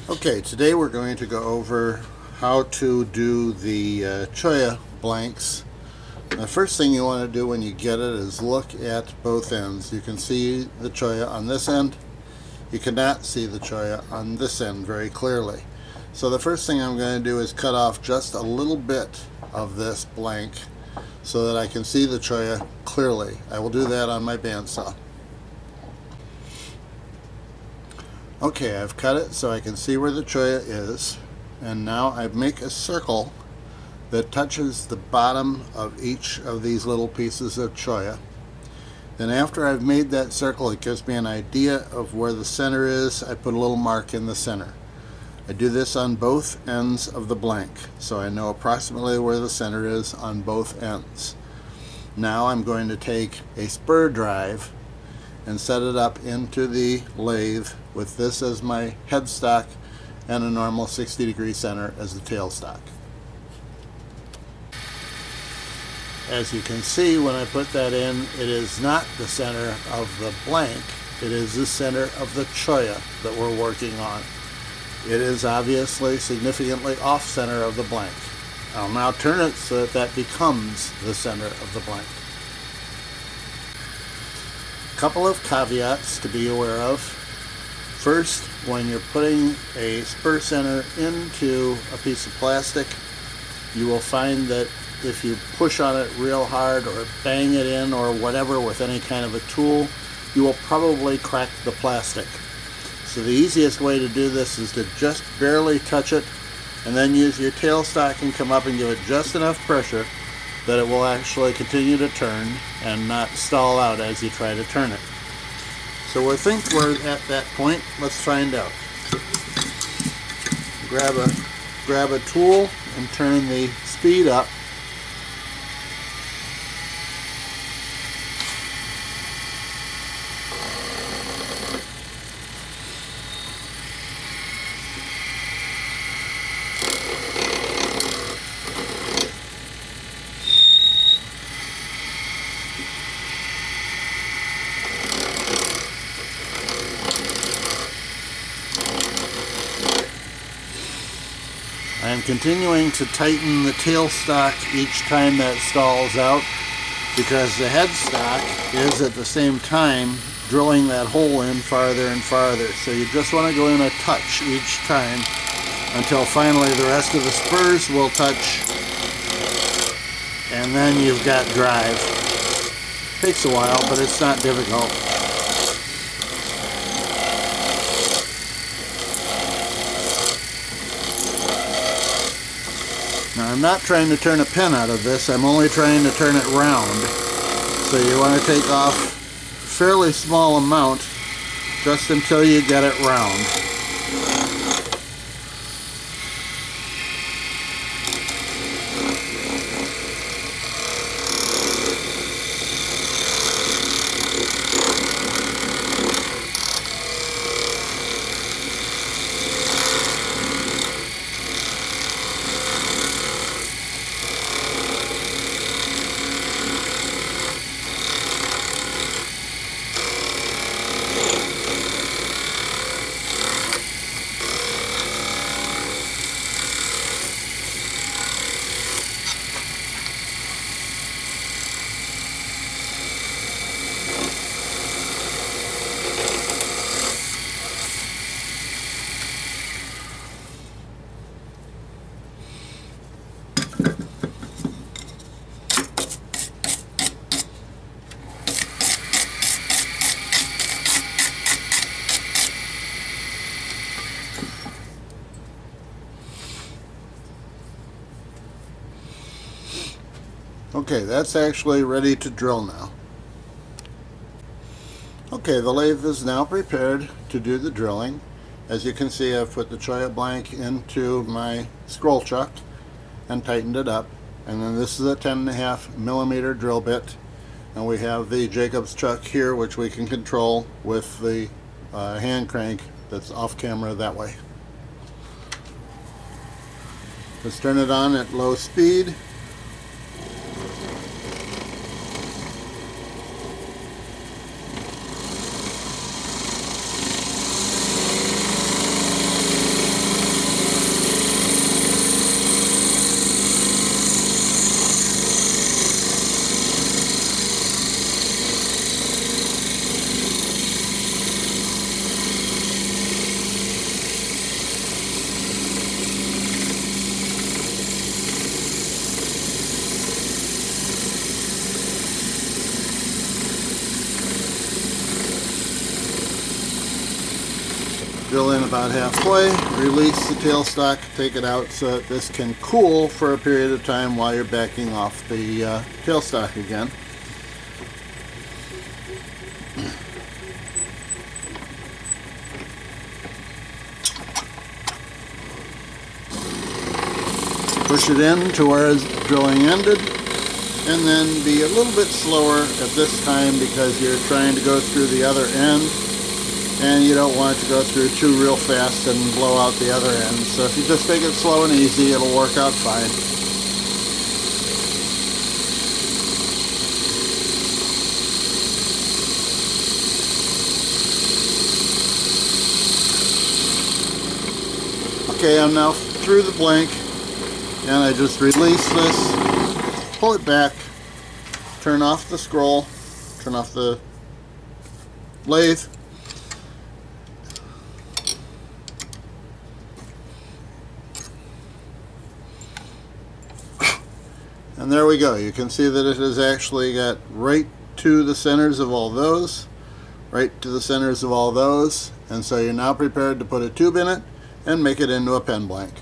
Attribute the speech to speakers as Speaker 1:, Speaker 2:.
Speaker 1: Okay, today we're going to go over how to do the cholla blanks. The first thing you want to do when you get it is look at both ends. You can see the cholla on this end. You cannot see the cholla on this end very clearly. So the first thing I'm going to do is cut off just a little bit of this blank so that I can see the cholla clearly. I will do that on my bandsaw. Okay, I've cut it so I can see where the cholla is, and now I make a circle that touches the bottom of each of these little pieces of cholla. Then after I've made that circle, it gives me an idea of where the center is. I put a little mark in the center. I do this on both ends of the blank, so I know approximately where the center is on both ends. Now I'm going to take a spur drive and set it up into the lathe with this as my headstock and a normal 60-degree center as the tailstock. As you can see, when I put that in, it is not the center of the blank, it is the center of the cholla that we're working on. It is obviously significantly off center of the blank. I'll now turn it so that that becomes the center of the blank. Couple of caveats to be aware of. First, when you're putting a spur center into a piece of plastic, you will find that if you push on it real hard or bang it in or whatever with any kind of a tool, you will probably crack the plastic. So the easiest way to do this is to just barely touch it and then use your tailstock and come up and give it just enough pressure that it will actually continue to turn and not stall out as you try to turn it. So we think we're at that point. Let's find out. Grab a tool and turn the speed up. I'm continuing to tighten the tailstock each time that stalls out because the headstock is at the same time drilling that hole in farther and farther. So you just want to go in a touch each time until finally the rest of the spurs will touch, and then you've got drive. Takes a while, but it's not difficult. Now I'm not trying to turn a pin out of this, I'm only trying to turn it round. So you want to take off a fairly small amount just until you get it round. Okay, that's actually ready to drill now. Okay, the lathe is now prepared to do the drilling. As you can see, I've put the cholla blank into my scroll chuck and tightened it up. And then this is a 10.5 millimeter drill bit. And we have the Jacob's chuck here, which we can control with the hand crank that's off camera that way. Let's turn it on at low speed. drill in about halfway, release the tailstock, take it out so that this can cool for a period of time while you're backing off the tailstock again. Push it in to where the drilling ended, and then be a little bit slower at this time because you're trying to go through the other end, and you don't want it to go through too real fast and blow out the other end. So if you just take it slow and easy, it'll work out fine. Okay, I'm now through the blank, and I just release this, pull it back, turn off the scroll, turn off the lathe, and there we go. You can see that it has actually got right to the centers of all those, right to the centers of all those, and so you're now prepared to put a tube in it and make it into a pen blank.